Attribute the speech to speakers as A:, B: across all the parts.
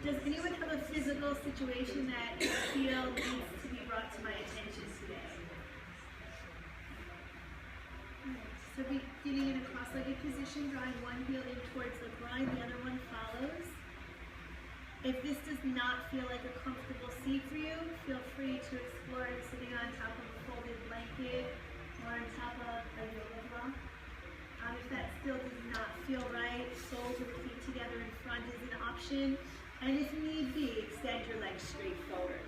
A: Does anyone have a physical situation that you feel needs to be brought to my attention today? So beginning in a cross-legged position, drawing one heel in towards the groin, the other one follows. If this does not feel like a comfortable seat for you, feel free to explore sitting on top of a folded blanket or on top of a yoga block. If that still does not feel right, soles of the feet together in front is an option. And if need be, extend your legs straight forward.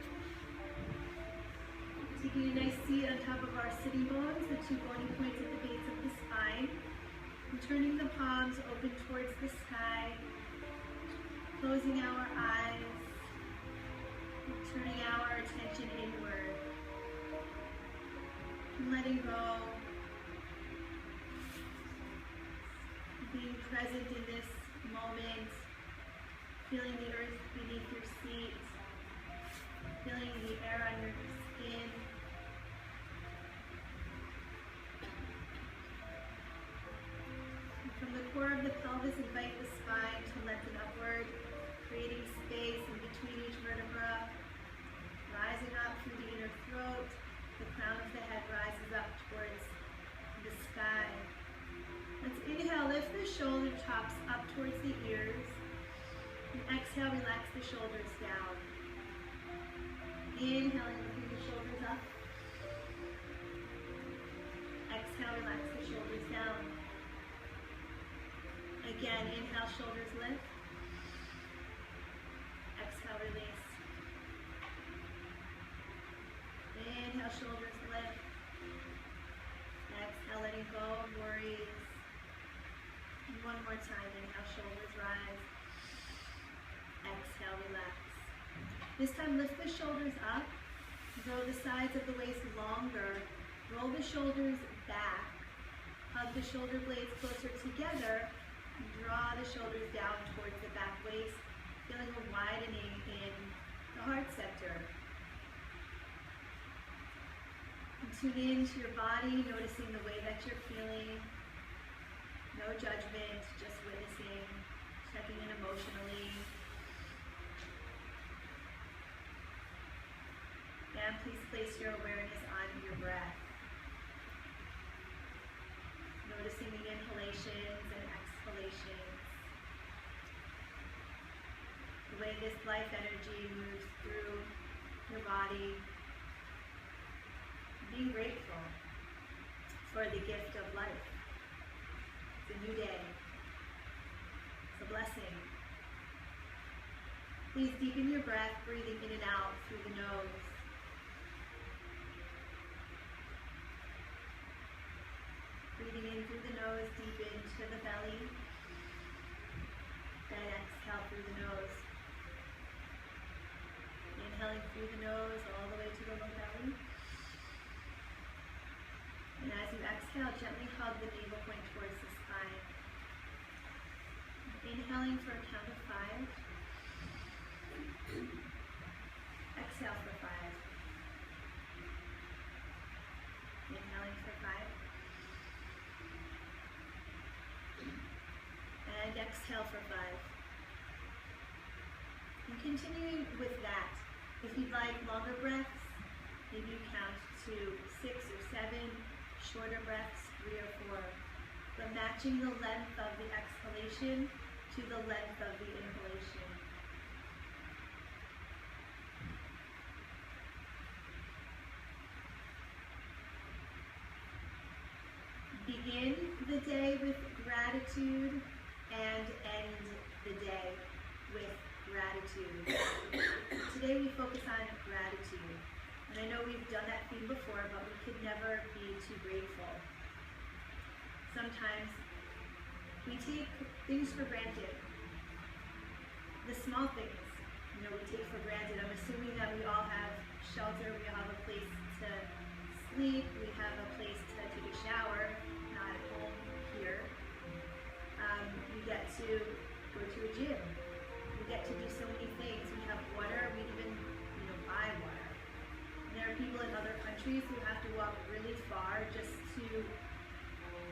A: Taking a nice seat on top of our sitting bones, the two bony points at the base of the spine. And turning the palms open towards the sky. Closing our eyes. And turning our attention inward. And letting go. Being present in this moment, feeling the earth beneath your seat, feeling the air on your skin. And from the core of the pelvis, invite the spine to lengthen upward, creating space in between each vertebra, rising up through the inner throat. The crown of the head rises up towards the sky. Let's inhale, lift the shoulder tops up towards the ears. And exhale, relax the shoulders down. Inhaling, lifting the shoulders up. Exhale, relax the shoulders down. Again, inhale, shoulders lift. Exhale, release. Inhale, shoulders lift. Exhale, letting go of worries. And one more time, inhale, shoulders rise. Exhale, relax. This time, lift the shoulders up. Grow the sides of the waist longer. Roll the shoulders back. Hug the shoulder blades closer together. Draw the shoulders down towards the back waist, feeling a widening in the heart center. And tune into your body, noticing the way that you're feeling. No judgment, just witnessing, checking in emotionally. And please place your awareness on your breath. Noticing the inhalations and exhalations. The way this life energy moves through your body. Being grateful for the gift of life. It's a new day. It's a blessing. Please deepen your breath, breathing in and out through the nose. Breathing in through the nose, deep into the belly. Then exhale through the nose. Inhaling through the nose all the way to the low belly. And as you exhale, gently hug the navel point towards the spine. Inhaling for a count of 5. Exhale for 5. Inhaling for 5. And exhale for 5. And continuing with that, if you'd like longer breaths, maybe you count to 6 or 7, shorter breaths, 3 or 4. But matching the length of the exhalation to the length of the inhalation. Begin the day with gratitude and end the day with gratitude. Today we focus on gratitude. And I know we've done that theme before, but we could never be too grateful. Sometimes we take things for granted. The small things, we take for granted. I'm assuming that we all have shelter, we all have a place to sleep, we have a place to take a shower, not at home here. We get to go to a gym. We get to do so many things. We have water, we even buy water. There are people in other countries who have to walk really far just to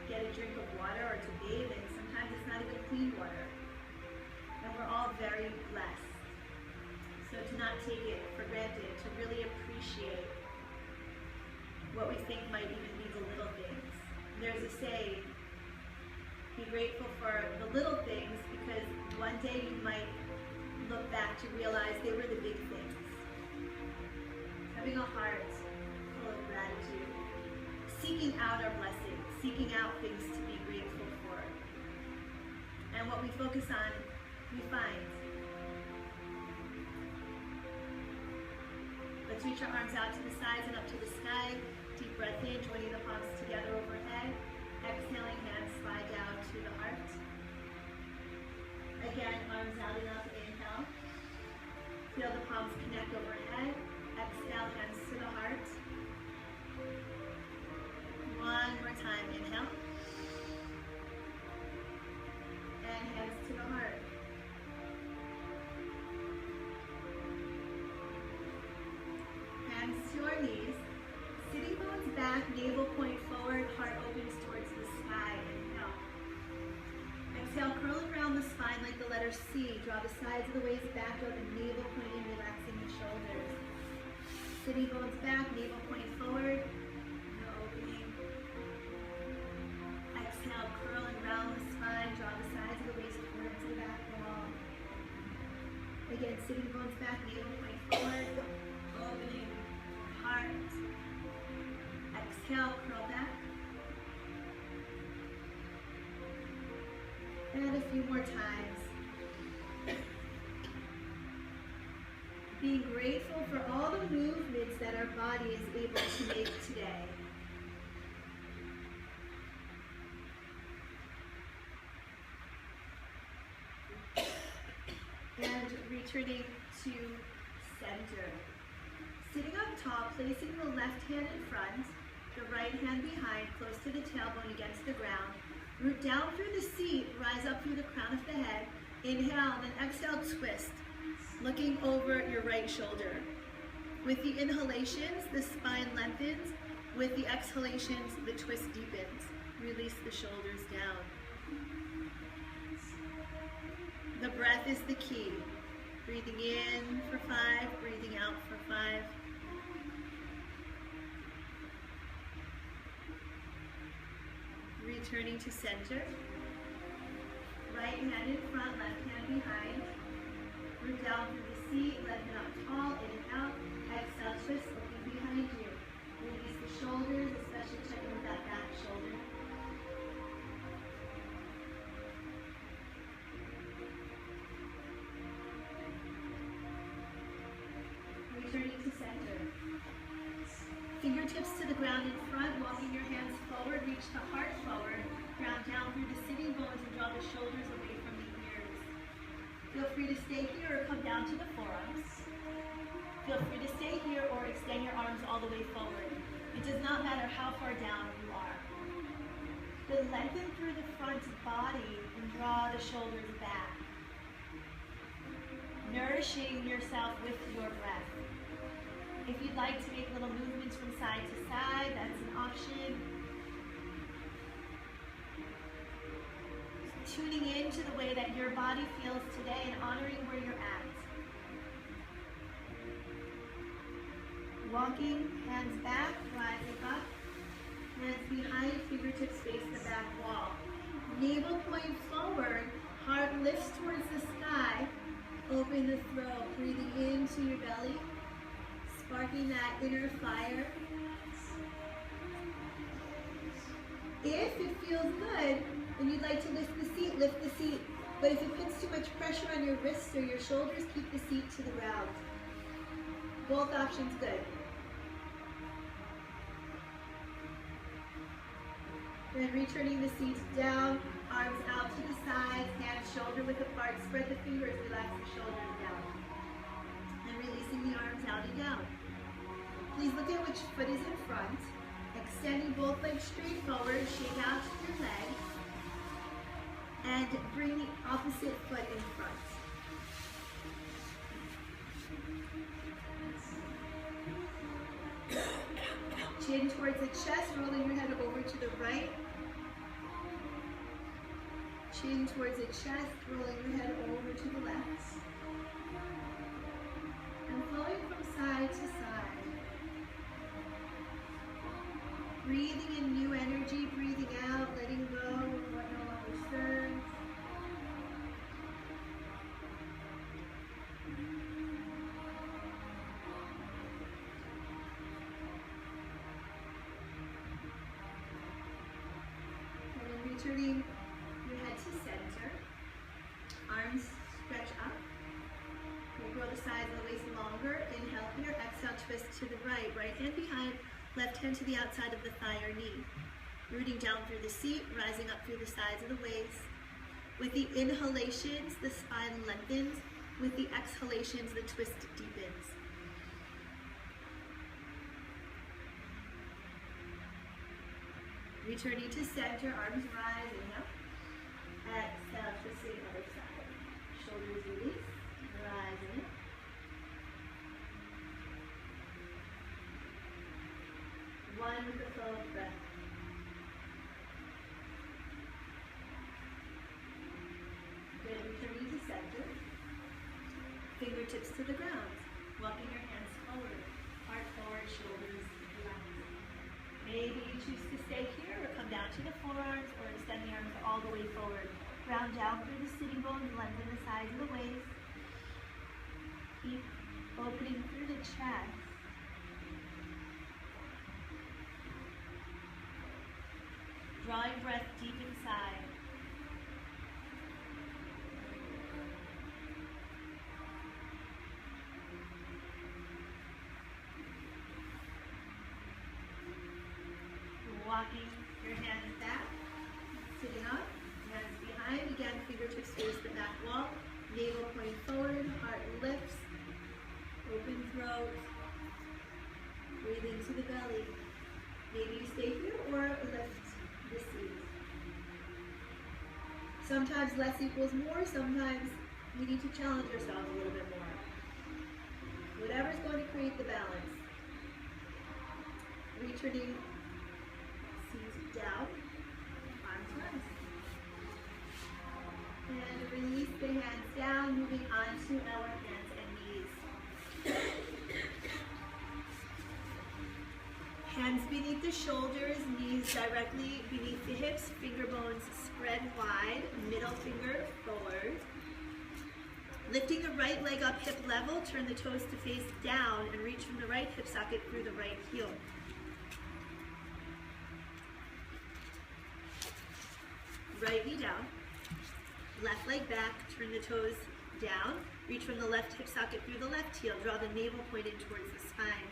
A: get a drink of water or to bathe, and sometimes it's not even clean water. And we're all very blessed. not take it for granted, to really appreciate what we think might even be the little things. There's a saying, be grateful for the little things, because one day you might look back to realize they were the big things. Having a heart full of gratitude, seeking out our blessings, seeking out things to be grateful for. And what we focus on, we find. Let's reach our arms out to the sides and up to the sky. Deep breath in, joining the palms together overhead. Exhaling, hands slide down to the heart. Again, arms out and up, inhale. Feel the palms connect overhead. Exhale, hands to the heart. One more time, inhale. And hands to the heart. Hands to our knees. Sitting bones back, navel point forward, heart opens towards the sky. Inhale. Exhale, curling around the spine like the letter C. Draw the sides of the waist back, draw the navel point in, relaxing the shoulders. Sitting bones back, navel point forward. No opening. Exhale, curling around the spine, draw the sides of the waist towards the back wall. Again, sitting bones back, navel point forward. Opening, heart. Exhale, curl back. And a few more times. Being grateful for all the movements that our body is able to make today. And returning to center. Sitting up tall, placing the left hand in front, the right hand behind, close to the tailbone against the ground. Root down through the seat, rise up through the crown of the head. Inhale, and then exhale, twist. Looking over your right shoulder. With the inhalations, the spine lengthens. With the exhalations, the twist deepens. Release the shoulders down. The breath is the key. Breathing in for 5, breathing out for 5. Returning to center. Right hand in front, left hand behind. Root down through the seat, lengthen up tall, in and out. Exhale, twist, looking behind you. Release the shoulders, especially checking with that back shoulder. Returning to center. Fingertips to the ground in front, walking your hands forward, reach the heart forward, ground down through the sitting bones and draw the shoulders away from the ears. Feel free to stay here or come down to the forearms. Feel free to stay here or extend your arms all the way forward. It does not matter how far down you are. Then lengthen through the front body and draw the shoulders back. Nourishing yourself with your breath. If you'd like to make little movements from side to side, that's an option. Tuning in to the way that your body feels today and honoring where you're at. Walking, hands back, rising up. Hands behind, fingertips face the back wall. Navel point forward, heart lifts towards the sky. Open the throat, breathing into your belly. Sparking that inner fire. If it feels good and you'd like to lift the seat, lift the seat. But if it puts too much pressure on your wrists or your shoulders, keep the seat to the ground. Both options good. Then returning the seat down, arms out to the sides, hands shoulder width apart, spread the fingers, relax the shoulders down. And releasing the arms out and down. Please look at which foot is in front. Extending both legs straight forward, shake out your leg. And bring the opposite foot in front. Chin towards the chest, rolling your head over to the right. Chin towards the chest, rolling your head over to the left. And Breathing in new energy, breathing out, letting go of what no longer serves. And then returning your head to center. Arms stretch up. You'll grow the sides of the waist longer. Inhale here, exhale, twist to the right. Right hand behind, left hand to the outside of the thigh or knee. Rooting down through the seat, rising up through the sides of the waist. With the inhalations, the spine lengthens. With the exhalations, the twist deepens. Returning to center, arms rise, inhale. Exhale, twisting other side. Shoulders release, rising. One with the flow of breath. Good, returning to center. Fingertips to the ground. Walking your hands forward. Heart forward, shoulders relaxed. Maybe you choose to stay here or come down to the forearms or extend the arms all the way forward. Ground down through the sitting bones, lengthen the sides of the waist. Keep opening through the chest. Drawing breath deep inside. Walking your hands back, sitting up, hands behind. Again, fingertips face the back wall. Navel pointing forward, heart lifts. Open throat. Breathe into the belly. Maybe you stay here or lift the seat. Sometimes less equals more. Sometimes we need to challenge ourselves a little bit more. Whatever's going to create the balance. Returning. Down, arms rise. And release the hands down, moving on to our hands and knees. Hands beneath the shoulders, knees directly beneath the hips, finger bones spread wide, middle finger forward. Lifting the right leg up hip level, turn the toes to face down and reach from the right hip socket through the right heel. Right knee down, left leg back, turn the toes down, reach from the left hip socket through the left heel, draw the navel pointed towards the spine,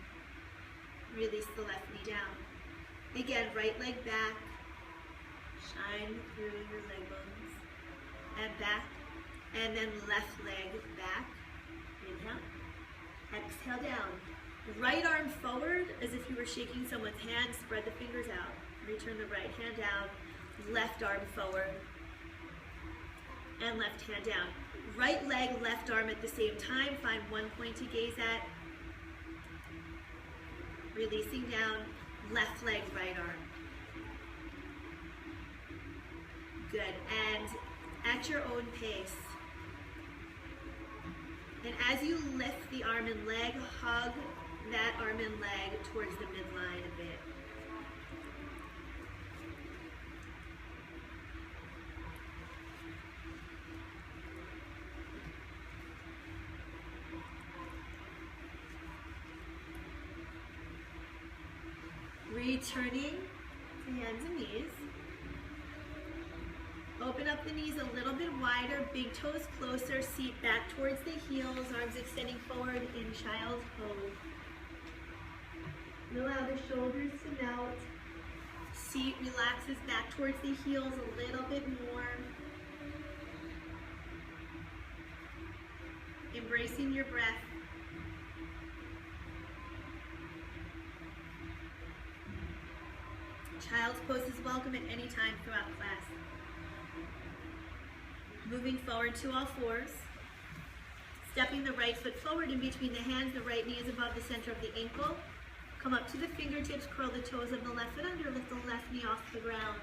A: release the left knee down. Again, right leg back, shine through your leg bones, and back, and then left leg back, inhale, exhale down. Right arm forward as if you were shaking someone's hand, spread the fingers out, return the right hand down, left arm forward, and left hand down. Right leg, left arm at the same time. Find one point to gaze at. Releasing down, left leg, right arm. Good, and at your own pace. And as you lift the arm and leg, hug that arm and leg towards the midline a bit. Returning to hands and knees. Open up the knees a little bit wider, big toes closer, seat back towards the heels, arms extending forward in child's pose. And allow the shoulders to melt. Seat relaxes back towards the heels a little bit more. Embracing your breath. Child's pose is welcome at any time throughout class. Moving forward to all fours. Stepping the right foot forward in between the hands, the right knee is above the center of the ankle. Come up to the fingertips, curl the toes of the left foot under, lift the left knee off the ground.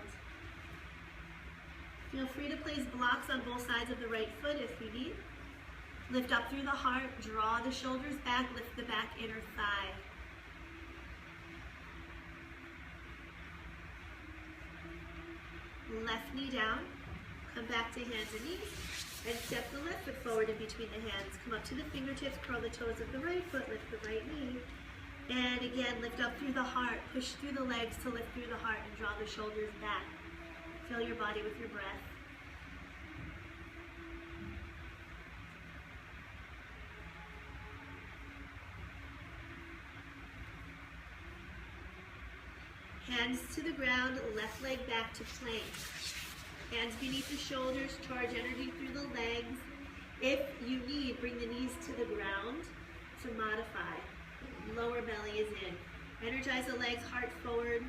A: Feel free to place blocks on both sides of the right foot if you need. Lift up through the heart, draw the shoulders back, lift the back inner thigh. left knee down, come back to hands and knees, and step the left foot forward in between the hands. Come up to the fingertips, curl the toes of the right foot, lift the right knee. And again, lift up through the heart, push through the legs to lift through the heart and draw the shoulders back. Fill your body with your breath. Hands to the ground, left leg back to plank. Hands beneath the shoulders, charge energy through the legs. If you need, bring the knees to the ground to modify. Lower belly is in. Energize the legs, heart forward.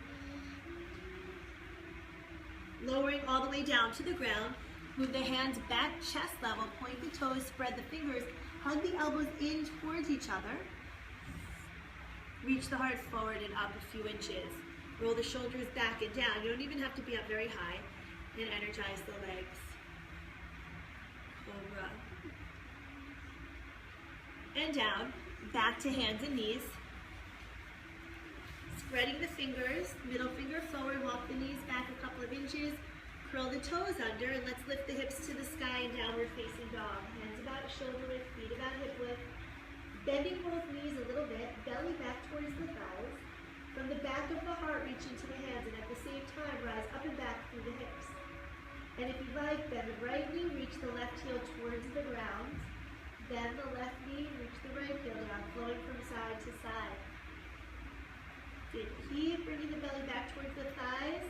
A: Lowering all the way down to the ground. Move the hands back, chest level. Point the toes, spread the fingers. Hug the elbows in towards each other. Reach the heart forward and up a few inches. Roll the shoulders back and down. You don't even have to be up very high. And energize the legs. Cobra. And down. Back to hands and knees. Spreading the fingers. Middle finger forward. Walk the knees back a couple of inches. Curl the toes under. And let's lift the hips to the sky in downward facing dog. Hands about shoulder width. Feet about hip width. Bending both knees a little bit. Belly back towards the thighs. From the back of the heart, reach into the hands, and at the same time, rise up and back through the hips. And if you like, bend the right knee, reach the left heel towards the ground. Bend the left knee, reach the right heel down, flowing from side to side. Good. Keep bringing the belly back towards the thighs,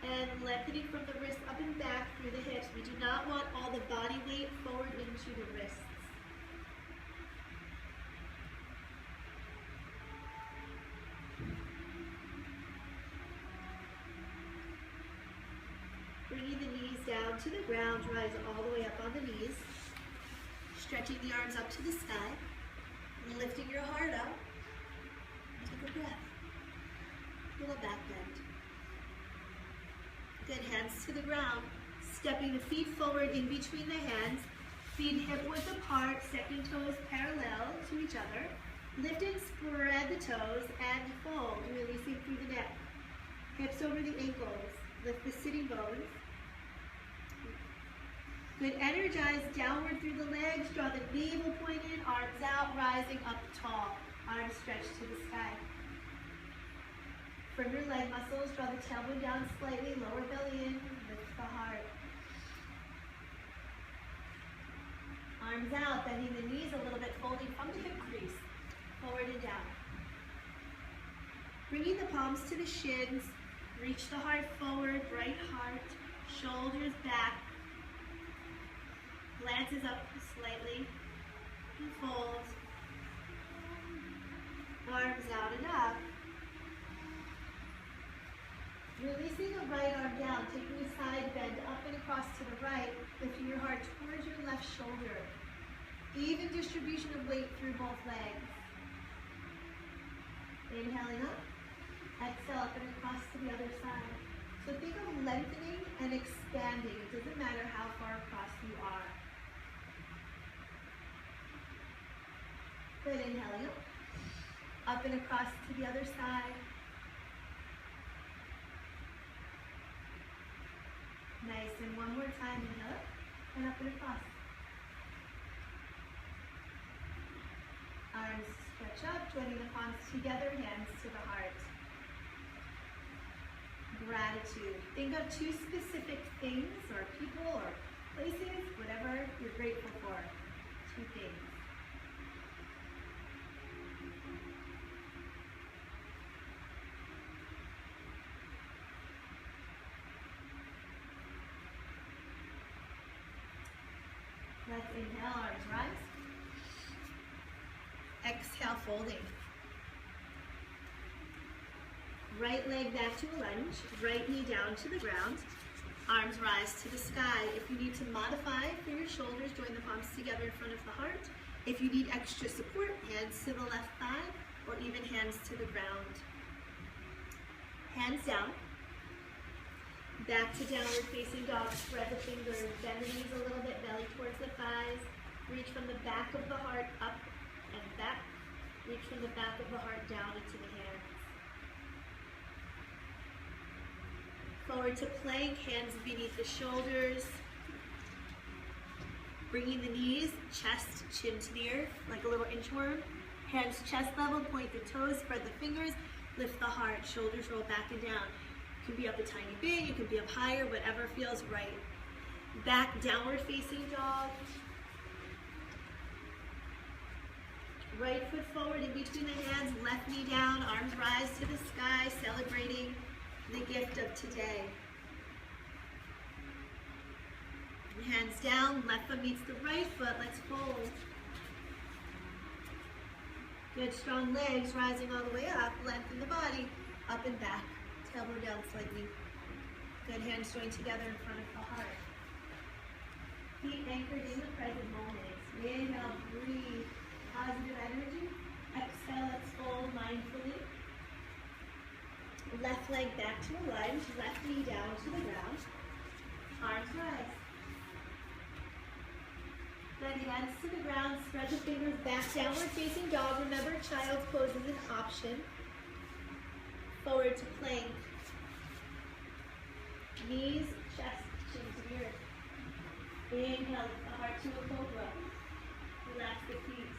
A: and lengthening from the wrist up and back through the hips. We do not want all the body weight forward into the wrists. Bringing the knees down to the ground, rise all the way up on the knees. Stretching the arms up to the sky. Lifting your heart up. Take a breath. Little back bend. Good, hands to the ground. Stepping the feet forward in between the hands. Feet hip width apart, stepping toes parallel to each other. Lift and spread the toes and fold, releasing through the neck. Hips over the ankles. Lift the sitting bones. Good, energize downward through the legs. Draw the navel point in, arms out, rising up tall. Arms stretched to the sky. From your leg muscles, draw the tailbone down slightly, lower belly in, lift the heart. Arms out, bending the knees a little bit, folding from the hip crease. Forward and down. Bringing the palms to the shins. Reach the heart forward, right heart, shoulders back. Glances up slightly, and fold. Arms out and up. Releasing the right arm down, taking a side bend up and across to the right, lifting your heart towards your left shoulder. Even distribution of weight through both legs. Inhaling up. Exhale up and across to the other side. So think of lengthening and expanding. It doesn't matter how far across you are. Good, inhaling up. Up and across to the other side. Nice, and one more time, inhale up and up and across. Arms stretch up, joining the palms together, hands to the heart. Gratitude. Think of two specific things or people or places, whatever you're grateful for. Two things. Let's inhale, arms rise. Exhale, folding. Right leg back to a lunge, right knee down to the ground, arms rise to the sky. If you need to modify for your shoulders, join the palms together in front of the heart. If you need extra support, hands to the left thigh, or even hands to the ground. Hands down. Back to downward facing dog, spread the fingers, bend the knees a little bit, belly towards the thighs. Reach from the back of the heart up and back. Reach from the back of the heart down into the hands. Forward to plank, hands beneath the shoulders. Bringing the knees, chest, chin to the earth, like a little inchworm. Hands chest level, point the toes, spread the fingers, lift the heart, shoulders roll back and down. You can be up a tiny bit, you can be up higher, whatever feels right. Back, downward facing dog. Right foot forward in between the hands, left knee down, arms rise to the sky, celebrating the gift of today. Hands down, left foot meets the right foot, let's fold. Good, strong legs, rising all the way up, lengthen the body, up and back, tailbone down slightly. Good, hands joined together in front of the heart. Feet anchored in the present moment. Inhale, breathe, positive energy. Exhale, let's fold mindfully. Left leg back to a lunge, left knee down to the ground. Arms rise. Then hands to the ground, spread the fingers back, downward facing dog. Remember, child's pose is an option. Forward to plank. Knees, chest, chin to the earth. Inhale, lift the heart to a cobra. Relax the feet.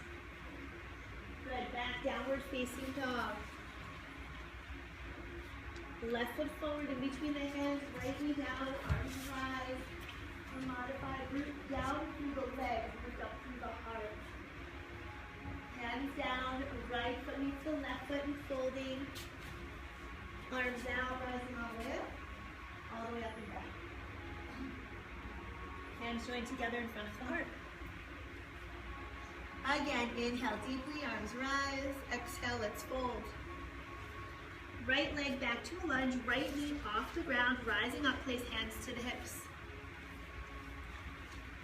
A: Good, back, downward facing dog. Left foot forward in between the hands, right knee down, arms rise. Modified root down through the legs, root up through the heart. Hands down, right foot meets the left foot and folding. Arms out, rising all the way up and back. Hands joined together in front of the heart. Again, inhale deeply, arms rise. Exhale, let's fold. Right leg back to a lunge, right knee off the ground, rising up, place hands to the hips.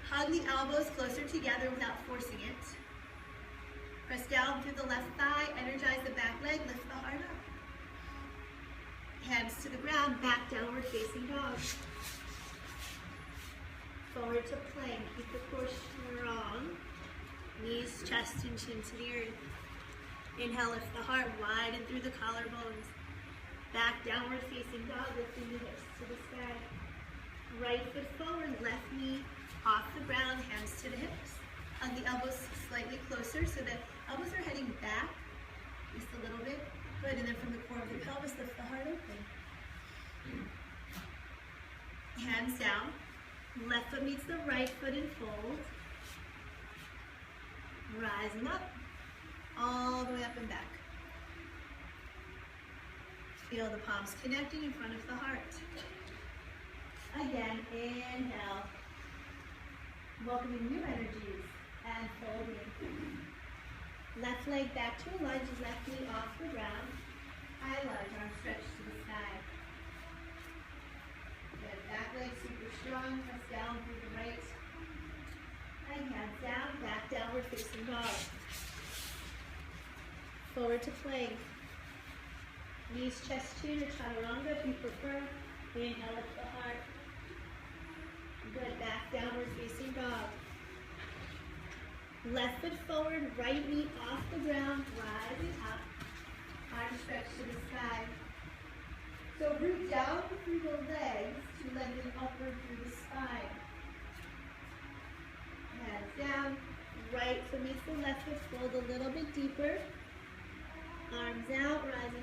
A: Hug the elbows closer together without forcing it. Press down through the left thigh, energize the back leg, lift the heart up. Hands to the ground, back, downward facing dog. Forward to plank, keep the core strong. Knees, chest, and chin to the earth. Inhale, lift the heart, widen through the collarbones. Back, downward facing dog, lifting the hips to the sky. Right foot forward, left knee off the ground, hands to the hips. Hug the elbows slightly closer so the elbows are heading back just a little bit. Good, and then from the core of the pelvis, lift the heart open. Hands down. Left foot meets the right foot and fold. Rising up, all the way up and back. Feel the palms connecting in front of the heart. Again, inhale. Welcoming new energies and folding. Left leg back to a lunge, left knee off the ground. High lunge, arms stretched to the sky. Good, back leg super strong, press down through the right. And hands down, back, downward facing dog. Forward to plank. Knees, chest, chin, or chaturanga if you prefer. Inhale, lift the heart. Good, back, downward facing dog. Left foot forward, right knee off the ground, rising up. Arms stretched to the sky. So root down through the legs to lengthen upward through the spine. Hands down, right foot meets the left foot, fold a little bit deeper. Arms out, rising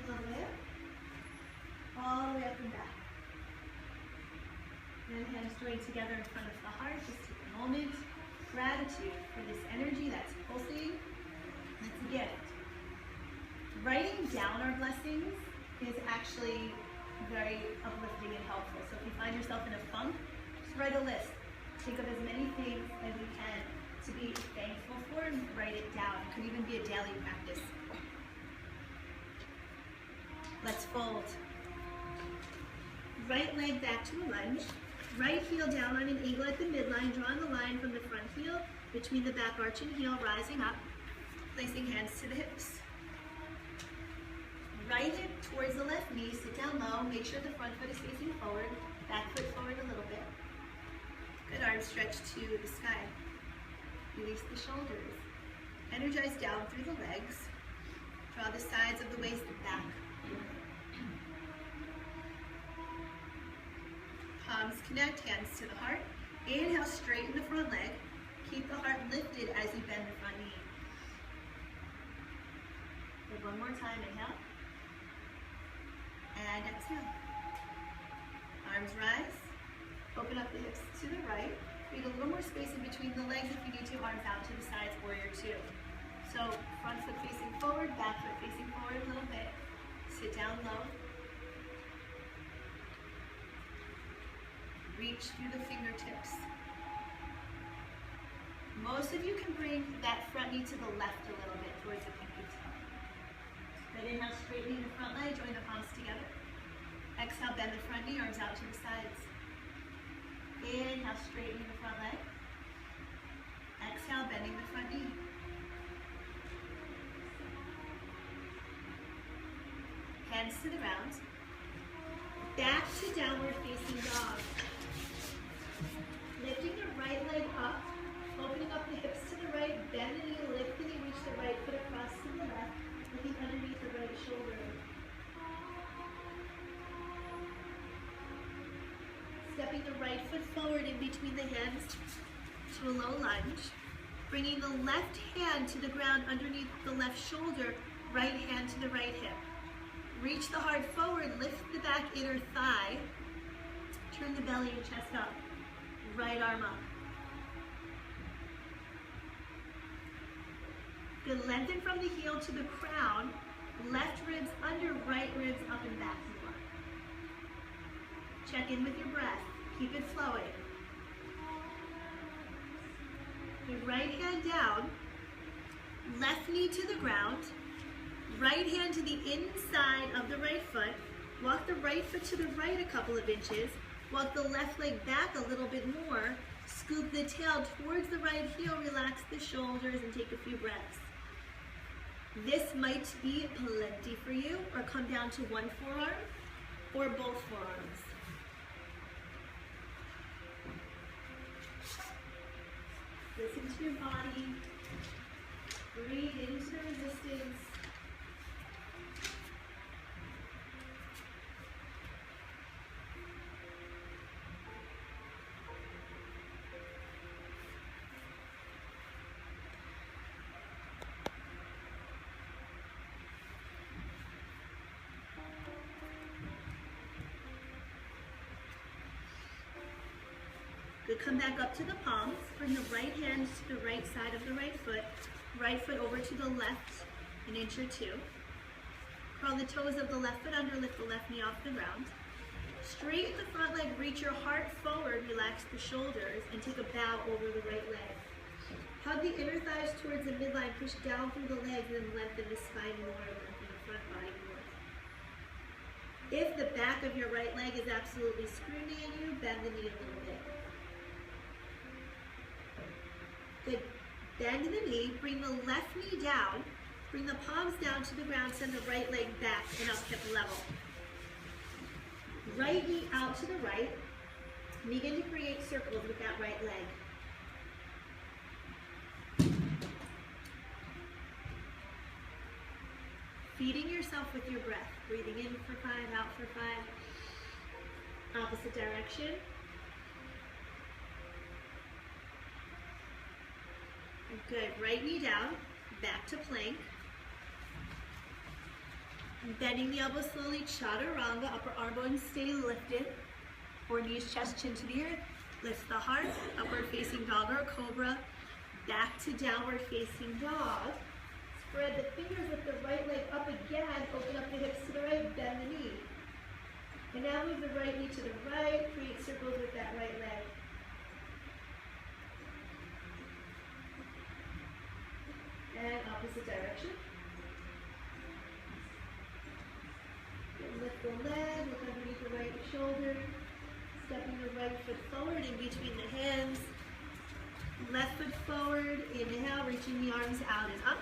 A: all the way up and back. And hands joined together in front of the heart. Just take a moment. Gratitude for this energy that's pulsating. It's a gift. Writing down our blessings is actually very uplifting and helpful. So if you find yourself in a funk, just write a list. Think of as many things as you can to be thankful for and write it down. It could even be a daily practice. Let's fold. Right leg back to a lunge. Right heel down on an angle at the midline, drawing a line from the front heel between the back arch and heel, rising up, placing hands to the hips. Right hip towards the left knee, sit down low, make sure the front foot is facing forward, back foot forward a little bit. Good, arms stretched to the sky. Release the shoulders. Energize down through the legs. Draw the sides of the waist back. palms connect, hands to the heart. Inhale, straighten the front leg. Keep the heart lifted as you bend the front knee. And one more time, inhale. And exhale. Arms rise. Open up the hips to the right. Create a little more space in between the legs if you need to. Arms out to the sides, warrior two. So front foot facing forward, back foot facing forward a little bit. Sit down low. Reach through the fingertips. Most of you can bring that front knee to the left a little bit towards the pinky toe. Then inhale, straightening the front leg, join the palms together. Exhale, bend the front knee, arms out to the sides. Inhale, straightening the front leg. Exhale, bending the front knee. Hands to the ground. Back to downward facing dog. Lifting the right leg up, opening up the hips to the right, bend the knee, lift the knee, reach the right foot across to the left, looking underneath the right shoulder. Stepping the right foot forward in between the hands to a low lunge. Bringing the left hand to the ground underneath the left shoulder, right hand to the right hip. Reach the heart forward, lift the back inner thigh, turn the belly and chest up. Right arm up. Good, lengthen from the heel to the crown, left ribs under, right ribs up and back more. Check in with your breath, keep it flowing. Good, right hand down, left knee to the ground, right hand to the inside of the right foot, walk the right foot to the right a couple of inches, walk the left leg back a little bit more, scoop the tail towards the right heel, relax the shoulders and take a few breaths. This might be plenty for you, or come down to one forearm or both forearms. Listen to your body, breathe into the resistance. Good, come back up to the palms. Bring the right hand to the right side of the right foot over to the left, an inch or two. Curl the toes of the left foot under, lift the left knee off the ground. Straighten the front leg, reach your heart forward, relax the shoulders, and take a bow over the right leg. Hug the inner thighs towards the midline, push down through the legs, and lengthen the spine more, lengthen the front body more. If the back of your right leg is absolutely screaming at you, bend the knee a little bit. Good. Bend the knee, bring the left knee down, bring the palms down to the ground, send the right leg back and up hip level. Right knee out to the right, begin to create circles with that right leg. Feeding yourself with your breath, breathing in for 5, out for 5, opposite direction. Good, right knee down, back to plank. Bending the elbows slowly, chaturanga, upper arm bones stay lifted. Or knees, chest, chin to the earth. Lift the heart, upward facing dog or cobra. Back to downward facing dog. Spread the fingers with the right leg up again, open up the hips to the right, bend the knee. And now move the right knee to the right, create circles with that right leg. And opposite direction. And lift the leg, look underneath the right shoulder. Stepping the right foot forward in between the hands. Left foot forward, inhale, reaching the arms out and up.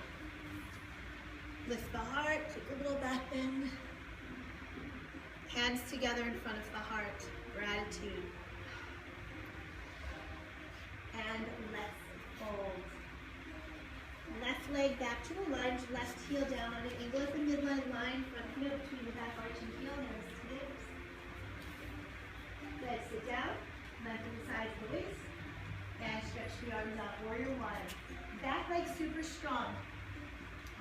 A: Lift the heart, take a little back bend. Hands together in front of the heart, gratitude. And let's fold. Left leg back to the lunge, left heel down on an angle at the midline line, front heel between the back arch and heel, hands to the hips. Good, sit down, lengthen the sides of the waist, and stretch the arms out, warrior one. Back leg super strong.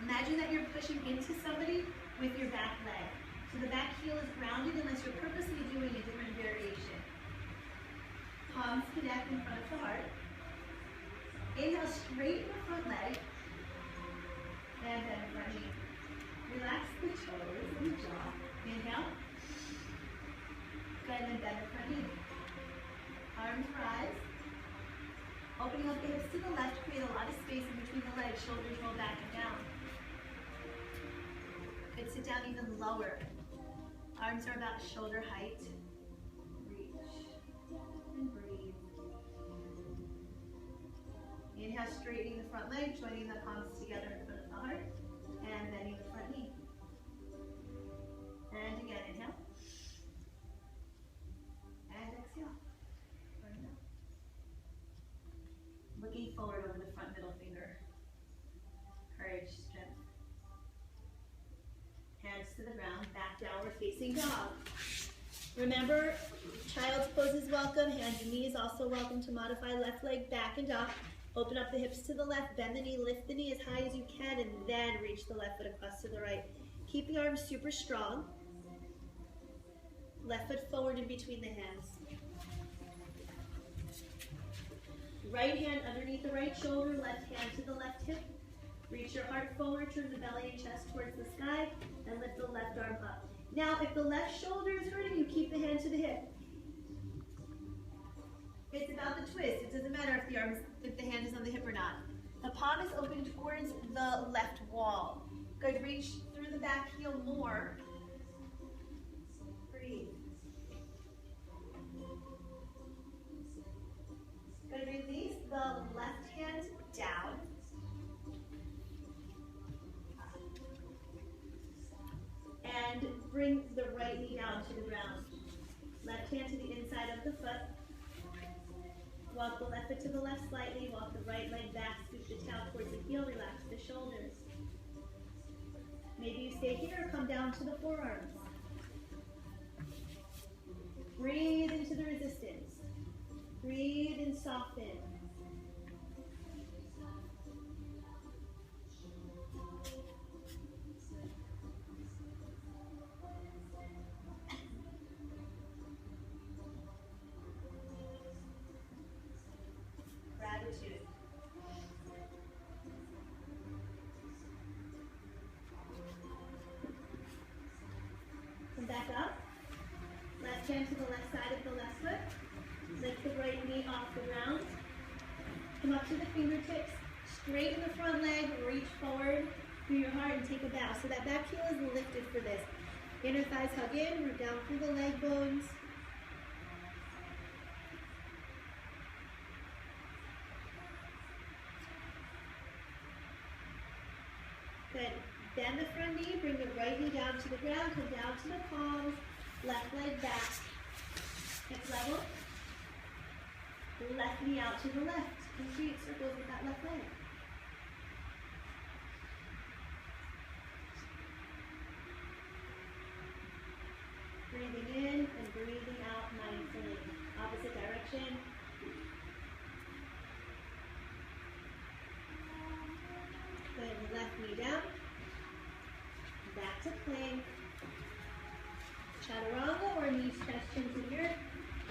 A: Imagine that you're pushing into somebody with your back leg. So the back heel is grounded unless you're purposely doing a different variation. Palms connect in front of the heart. Inhale, straighten the front leg. And bend the front knee. Relax the toes and the jaw. Inhale. Good, and then bend the front knee. Arms rise. Opening up the hips to the left, create a lot of space in between the legs. Shoulders roll back and down. Good, sit down even lower. Arms are about shoulder height. Reach and breathe. Inhale, straightening the front leg, joining the palms together in front of the heart, and bending the front knee. And again, inhale. And exhale. Looking forward over the front middle finger. Courage, strength. Hands to the ground, back downward facing dog. Remember, child's pose is welcome. Hands and knees also welcome to modify left leg back and up. Open up the hips to the left, bend the knee, lift the knee as high as you can, and then reach the left foot across to the right. Keep the arms super strong. Left foot forward in between the hands. Right hand underneath the right shoulder, left hand to the left hip. Reach your heart forward, turn the belly and chest towards the sky, and lift the left arm up. Now, if the left shoulder is hurting you, keep the hand to the hip. It's about the twist. It doesn't matter if the hand is on the hip or not. The palm is open towards the left wall. Good, reach through the back heel more. Breathe. Good, release the left hand down. And bring the right knee down to the ground. Left hand to the inside of the foot. Walk the left foot to the left slightly. Walk the right leg back. Scoop the tail towards the heel. Relax the shoulders. Maybe you stay here or come down to the forearms. Breathe into the resistance. Breathe and soften. Gratitude. Come back up. Left hand to the left side of the left foot. Lift the right knee off the ground. Come up to the fingertips. Straighten the front leg. Reach forward through your heart and take a bow. So that back heel is lifted for this. Inner thighs hug in. Root down through the leg bones. Good. Bend the front knee. Bring the right knee down to the ground. Come down to the palms. Left leg back. Hips level. Left knee out to the left. And create circles with that left leg. Breathing in and breathing out mindfully. Opposite direction. Good. Left knee down. Back to plank. Chaturanga or knee stretch chin to the earth.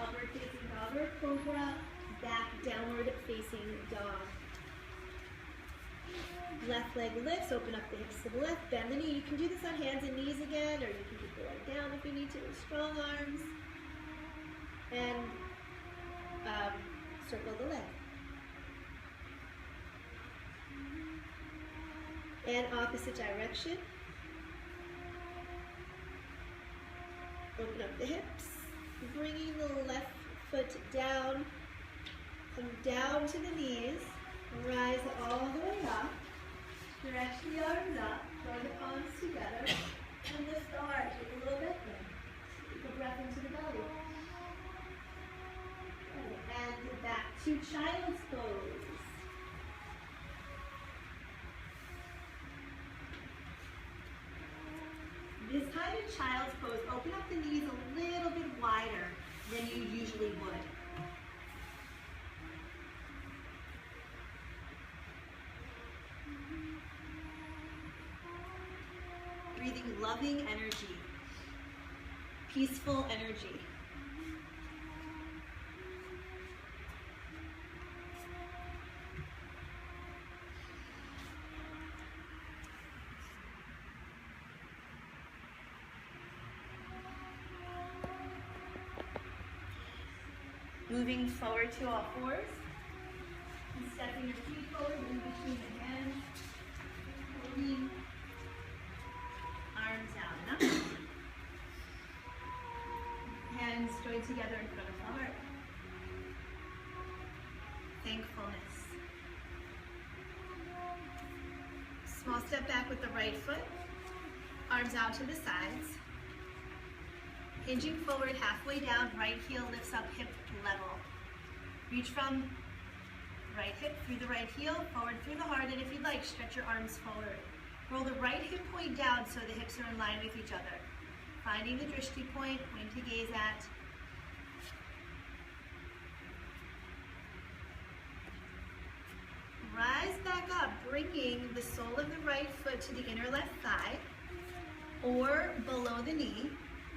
A: Upward facing dog or cobra. Back downward facing dog. Left leg lifts, open up the hips to the left, bend the knee. You can do this on hands and knees again, or you can keep the leg down if you need to with strong arms. And circle the leg. And opposite direction. Open up the hips, bringing the left foot down. Come down to the knees, rise all the way up, stretch the arms up, draw the palms together, and lift the heart. Take a little bit in. Take a breath into the belly. And back to child's pose. This time in child's pose, open up the knees a little bit wider. than you usually would. Breathing loving energy, peaceful energy. Moving forward to all fours and stepping your feet forward in between the hands, holding arms out and up. Hands joined together in front of the heart. Thankfulness. Small step back with the right foot, arms out to the sides. Hinging forward, halfway down, right heel lifts up, hip level. Reach from right hip through the right heel, forward through the heart, and if you'd like, stretch your arms forward. Roll the right hip point down so the hips are in line with each other. Finding the drishti point to gaze at. Rise back up, bringing the sole of the right foot to the inner left thigh, or below the knee,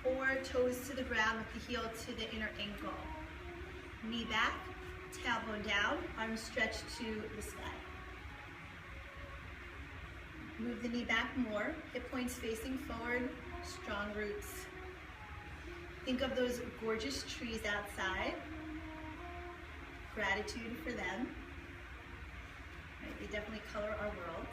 A: or toes to the ground with the heel to the inner ankle. Knee back, tailbone down, arms stretched to the sky. Move the knee back more, hip points facing forward, strong roots. Think of those gorgeous trees outside. Gratitude for them. Right, they definitely color our world.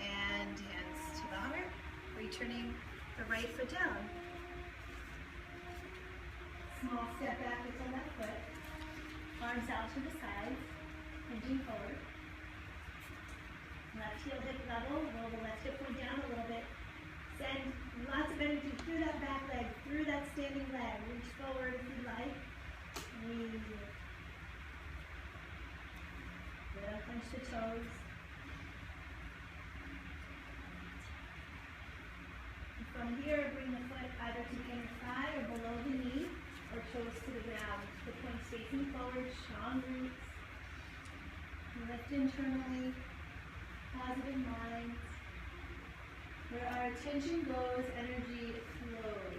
A: And hands to the heart, returning the right foot down. Small step back with the left foot, arms out to the sides, hinging forward. Left heel hip level, roll the left hip point down a little bit. Send lots of energy through that back leg, through that standing leg. Reach forward if you like. Breathe. Good, unclench the toes. From here, bring the foot either to the inner thigh or below the knee, or toes to the ground. The points facing forward, strong roots. Lift internally, positive mind. Where our attention goes, energy flows.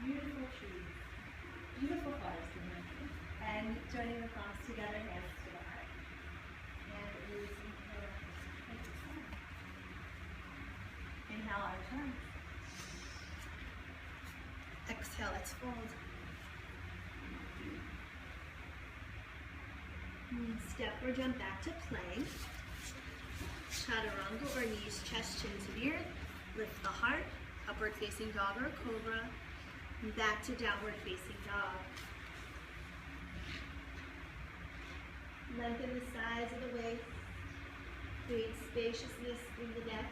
A: Beautiful trees, beautiful forest in here. And joining the palms together, hands to the heart. And releasing the inhale, arch arms. Exhale, let's fold. Step or jump back to plank. Chaturanga or knees, chest, chin to the earth. Lift the heart, upward facing dog or cobra. Back to downward facing dog. Lengthen the sides of the waist. Create spaciousness in the neck.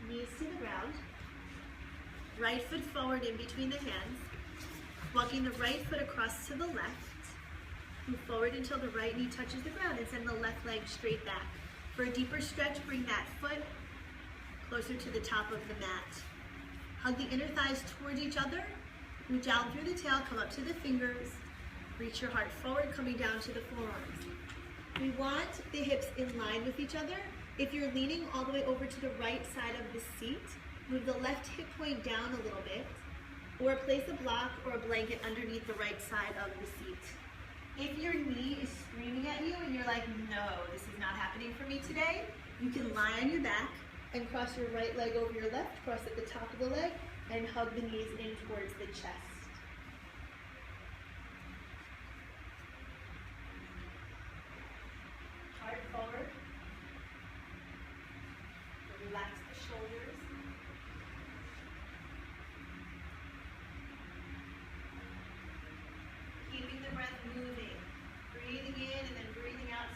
A: Knees to the ground. Right foot forward in between the hands. Walking the right foot across to the left. Move forward until the right knee touches the ground and send the left leg straight back. For a deeper stretch, bring that foot closer to the top of the mat. Hug the inner thighs towards each other. Reach out through the tail, come up to the fingers. Reach your heart forward, coming down to the forearms. We want the hips in line with each other. If you're leaning all the way over to the right side of the seat, move the left hip point down a little bit, or place a block or a blanket underneath the right side of the seat. If your knee is screaming at you and you're like, no, this is not happening for me today, you can lie on your back and cross your right leg over your left, cross at the top of the leg, and hug the knees in towards the chest. Heart forward. Relax the shoulders. Keeping the breath moving. Breathing in and then breathing out,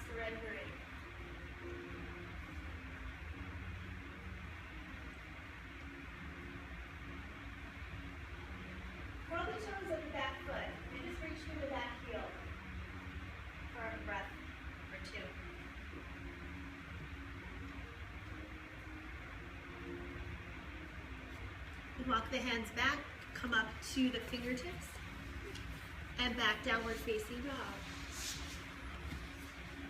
A: walk the hands back, come up to the fingertips, and back downward facing dog.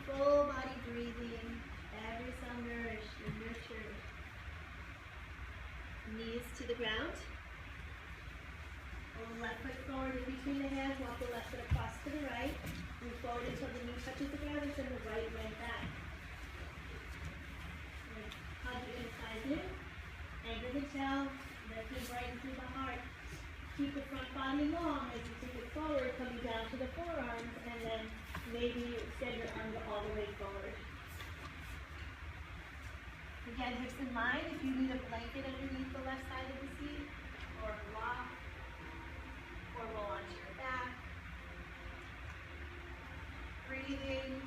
A: Full body breathing, every cell nourished and nurtured. Knees to the ground. Left foot forward in between the hands, walk the left foot across to the right. Move forward until the knee touches the ground and send the right leg back. Hug inside you. Anchor the tail, lifting right into the heart. Keep the front body long as you take it forward, coming down to the forearms, and then maybe extend your arms all the way forward. Again, hips in line. If you need a blanket underneath the left side of the seat, or a block, or roll onto your back. Breathing.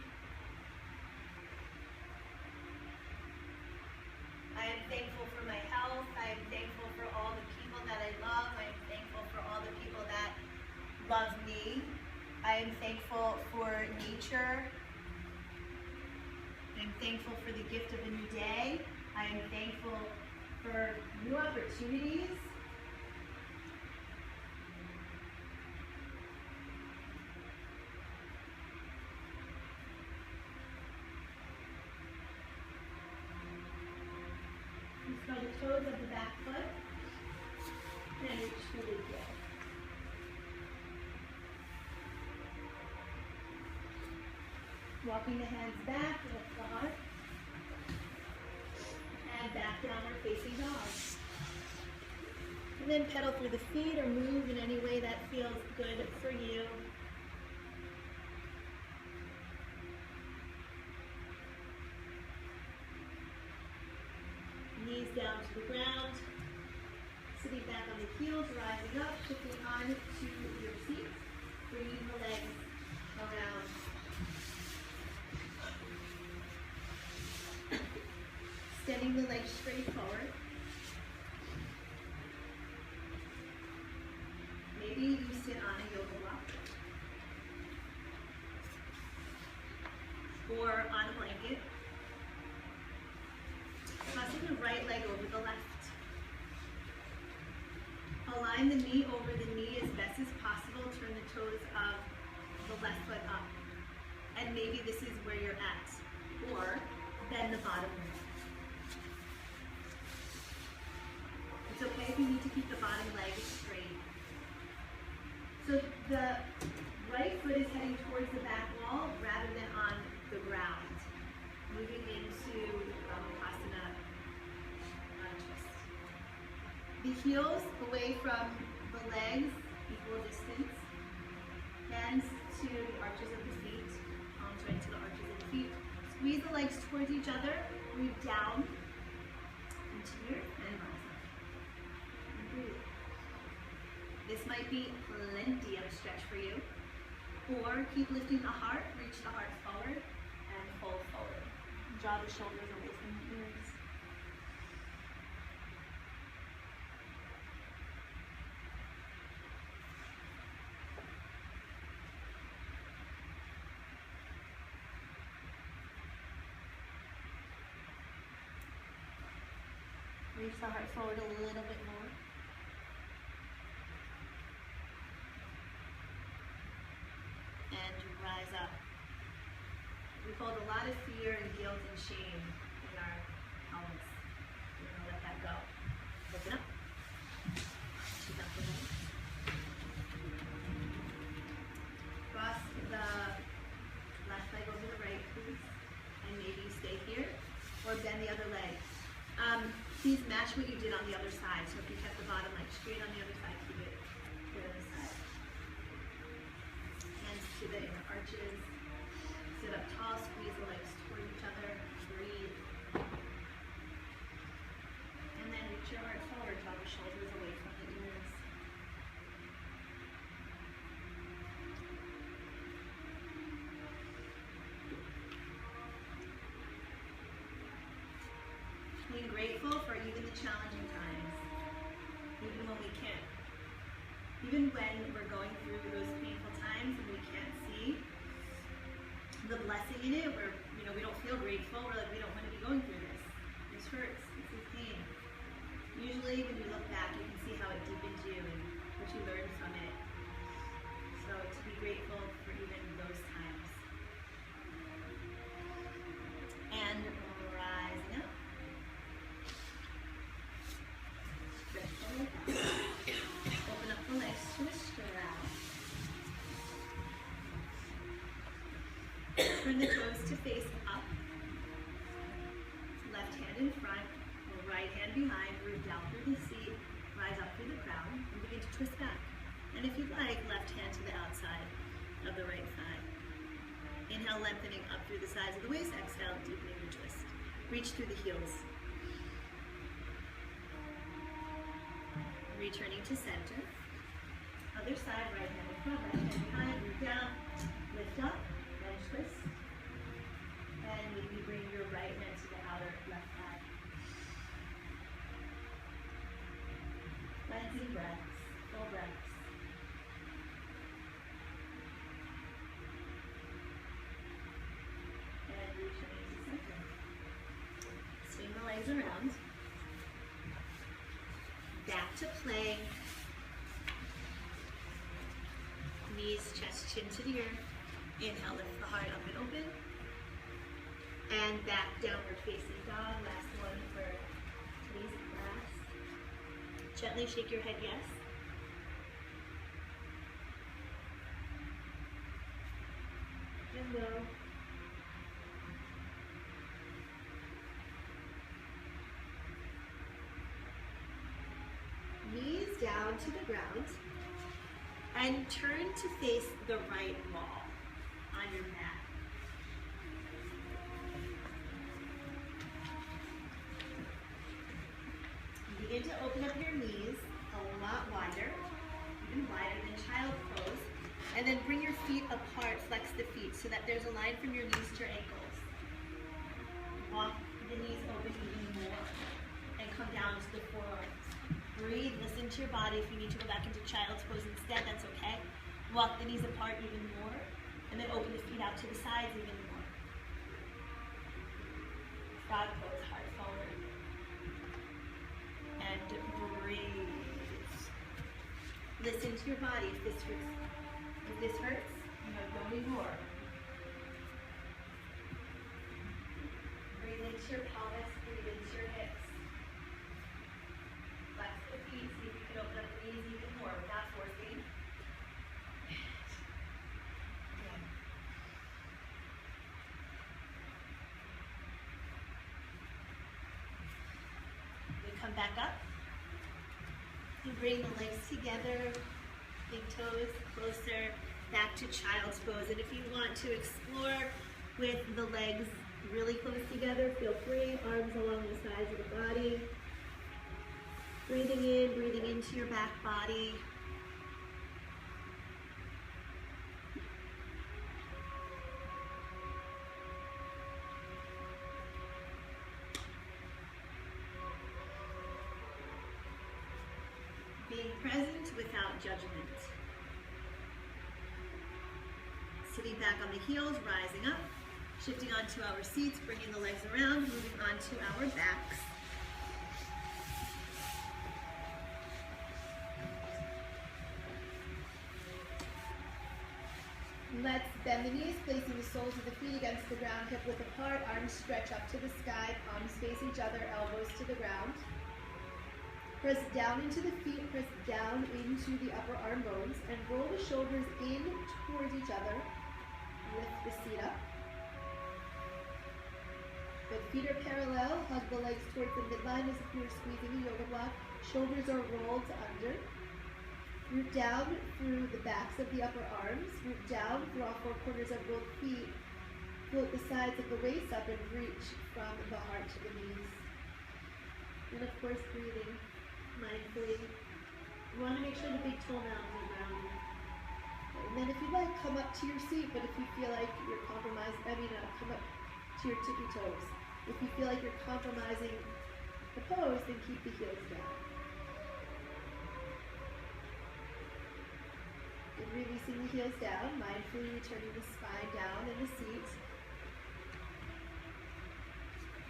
A: I am thankful for my health. I am thankful for all the people that I love. I am thankful for all the people that love me. I am thankful for nature. I am thankful for the gift of a new day. I am thankful for new opportunities. Curl the toes of the back foot and reach to the heel. Walking the hands back, lift the heart. And back downward facing dog. And then pedal through the feet or move in any way that feels good for you. Knees down to the ground, sitting back on the heels, rising up, shifting on to your seat, bringing the legs around. Extending the legs straight forward. Maybe you sit on a yoga block or on a blanket. Crossing the right leg over the left. Align the knee over the knee as best as possible. Turn the toes of the left foot up. And maybe this is where you're at. Or bend the bottom leg. It's okay if you need to keep the bottom leg straight. So the right foot is heading towards the back wall rather than on the ground. Moving into Asana twist. The heels away from the legs, equal distance. Hands to the arches of the feet. Palms right to the arches of the feet. Squeeze the legs towards each other. Move down into here and rise up. And breathe. This might be plenty of stretch for you. Or keep lifting the heart. Reach the heart forward and fold forward. Draw the shoulders away from the ears. Reach the heart forward a little bit more. And rise up. We hold a lot of fear and guilt and shame in our pelvis. We're going to let that go. Open up. She's up the leg. Cross the left leg over the right, please. And maybe stay here. Or bend the other leg. Please match what you did on the other side. So if you kept the bottom leg straight on the other side, keep it to the other side. Hands to the inner arches. Sit up tall, squeeze the legs toward each other. Breathe. And then reach your heart forward, draw the shoulders away from the ears. Being grateful for even the challenging times, even when we can't. Even when we're going through those painful times and we can't see the blessing in it, where we don't feel grateful, we're like, we don't want to be going through this. This hurts, this is pain. Usually when you look back, you can see how it deepened you and what you learned from it. So to be grateful for even those times. And rising up. Stretch the leg out. Open up the legs to a straddle. Turn the toes to face up. Left hand in front, or right hand behind, root down through the seat, rise up through the crown, and begin to twist back. And if you'd like, left hand to the outside of the right thigh. Inhale, lengthening up through the sides of the waist. Exhale, deepening the twist. Reach through the heels. Returning to center. Other side, right hand in front, right hand behind, root down, lift up, bench twist. And maybe bring your right hand to the outer left thigh. Cleansing breaths, full breaths. And returning to center. Swing the legs around. Back to plank. Knees, chest, chin to the earth. Inhale, lift the heart up and open. And back, downward facing dog. Last one for today's class. Gently shake your head yes. And no. Knees down to the ground. And turn to face the right wall on your mat. Begin to open up your knees a lot wider, even wider than child pose. And then bring your feet apart, flex the feet so that there's a line from your knees to your ankles. Walk the knees open even more and come down to the forearms. Breathe, listen to your body. If you need to go back into child's pose instead, that's okay. Walk the knees apart even more and then open the feet out to the sides even more. Frog pose, heart forward. And breathe. Listen to your body. If this hurts, don't ignore. Breathe into your pelvis, breathe into your hips. Flex the feet, see if you can open up the knees even more without forcing. Good. We come back up. You bring the legs together, big toes closer, back to child's pose. And if you want to explore with the legs really close together, feel free. Arms along the sides of the body. Breathing in, breathing into your back body. Being present without judgment. Sitting back on the heels, rising up, shifting onto our seats, bringing the legs around, moving onto our backs. Let's bend the knees, placing the soles of the feet against the ground, hip width apart, arms stretch up to the sky, palms face each other, elbows to the ground. Press down into the feet, press down into the upper arm bones, and roll the shoulders in towards each other. Lift the seat up. Good, feet are parallel, hug the legs towards the midline as if you were squeezing a yoga block. Shoulders are rolled under. Root down through the backs of the upper arms. Root down through all four corners of both feet. Float the sides of the waist up and reach from the heart to the knees. And of course, breathing mindfully. You want to make sure the big toenails are grounded. And then if you like, come up to your seat, but if you feel like you're compromising, come up to your tippy toes. If you feel like you're compromising the pose, then keep the heels down. And releasing the heels down, mindfully returning the spine down in the seat.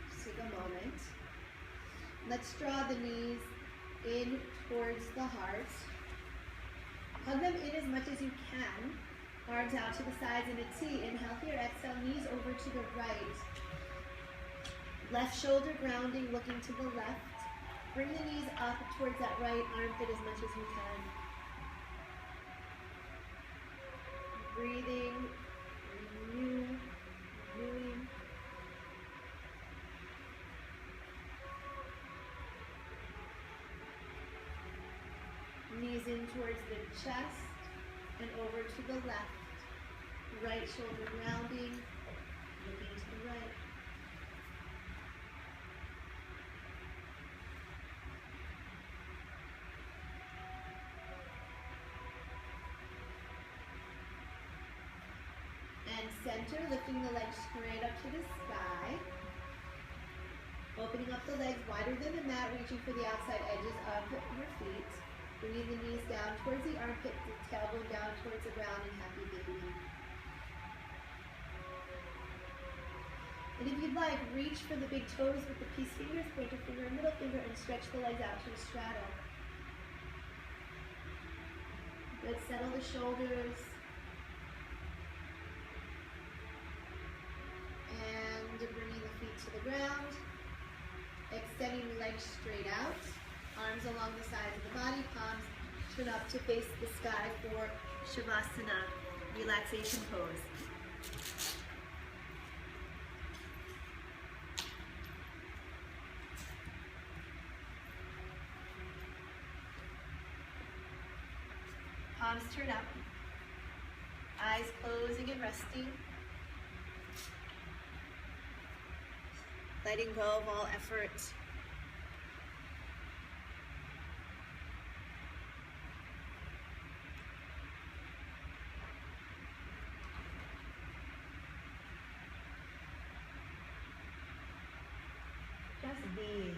A: Just take a moment. Let's draw the knees
B: in towards the heart. Hug them in as much as you can. Arms out to the sides in a T. Inhale here, exhale, knees over to the right. Left shoulder grounding, looking to the left. Bring the knees up towards that right armpit as much as you can. Breathing, renewing. Knees in towards the chest and over to the left. Right shoulder grounding, looking to the right. And center, lifting the legs straight up to the sky. Opening up the legs wider than the mat, reaching for the outside edges of your feet. Bringing the knees down towards the armpit, the tailbone down towards the ground in happy baby. And if you'd like, reach for the big toes with the peace fingers, pointer finger and middle finger, and stretch the legs out to a straddle. Good, settle the shoulders. And bringing the feet to the ground. Extending the legs straight out. Arms along the sides of the body, palms turn up to face the sky for shavasana, relaxation pose. Palms turn up, eyes closing and resting. Letting go of all effort. Just being.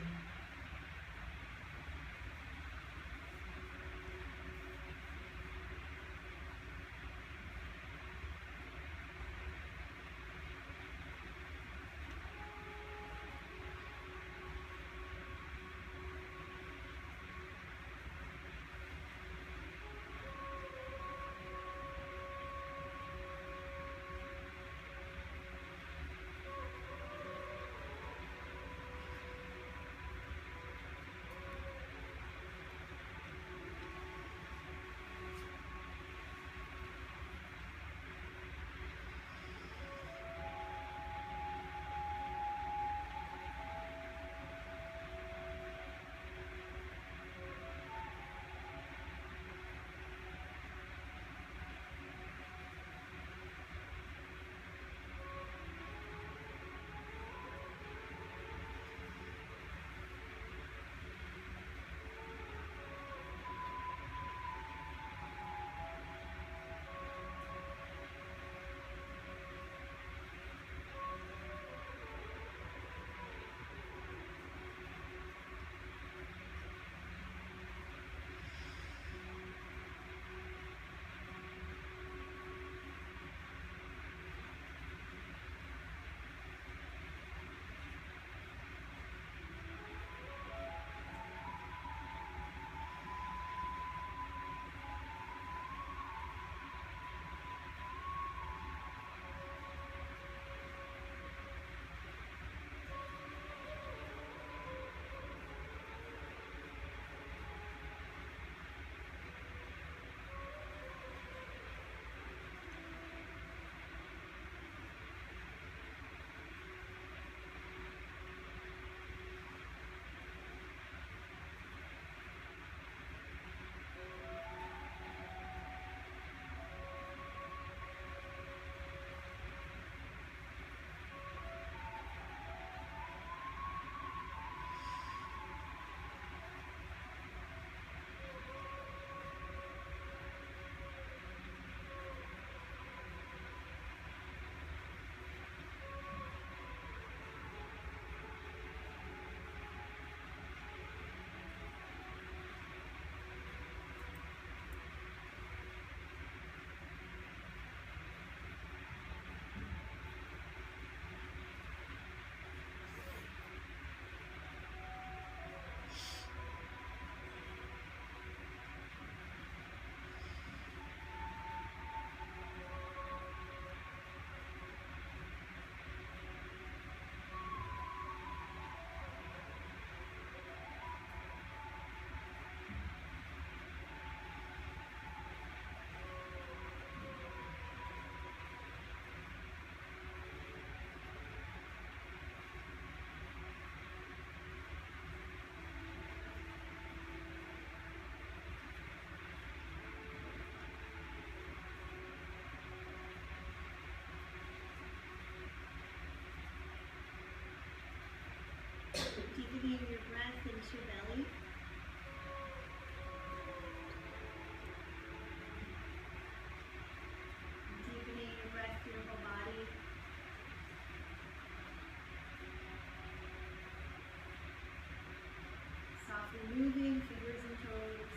A: moving, fingers and toes.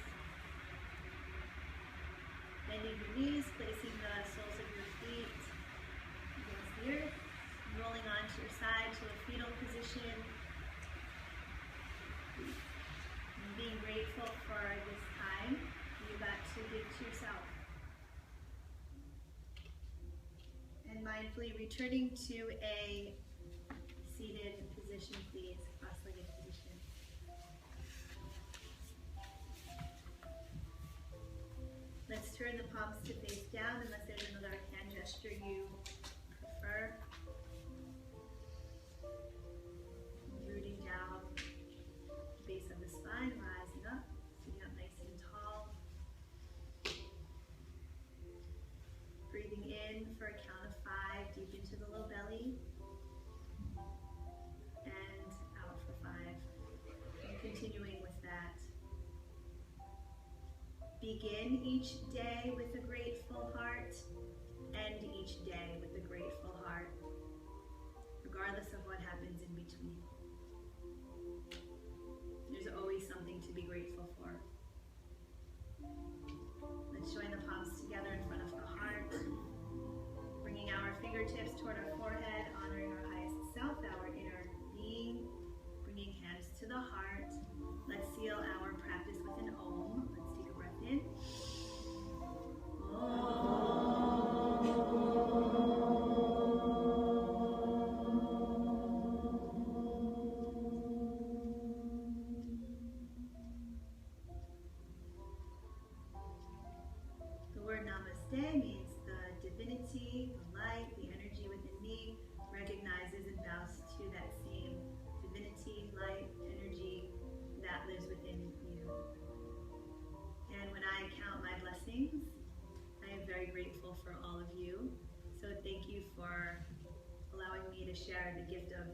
A: Bending your knees, placing the soles of your feet against the earth, rolling onto your side to a fetal position. And being grateful for this time you got to give to yourself. And mindfully returning to a seated position, please, cross-legged position. Let's turn the palms to face down unless there's another hand gesture you prefer. Rooting down, base of the spine, rising up, sitting up nice and tall. Breathing in for a count of 5, deep into the low belly. And out for 5. And continuing with that. Begin each day with a grateful heart. End each day with a grateful heart, regardless of what happens in between. There's always something to be grateful for. Let's join the palms together in front of the heart, bringing our fingertips toward our forehead, honoring our highest self, our inner being, bringing hands to the heart. Let's seal our practice with an Om. Let's take a breath in. The word Namaste means the divinity, the light, the energy within me recognizes and bows to that same divinity, light, energy that lives within you. And when I count my blessings, I am very grateful for all of you. So thank you for allowing me to share the gift of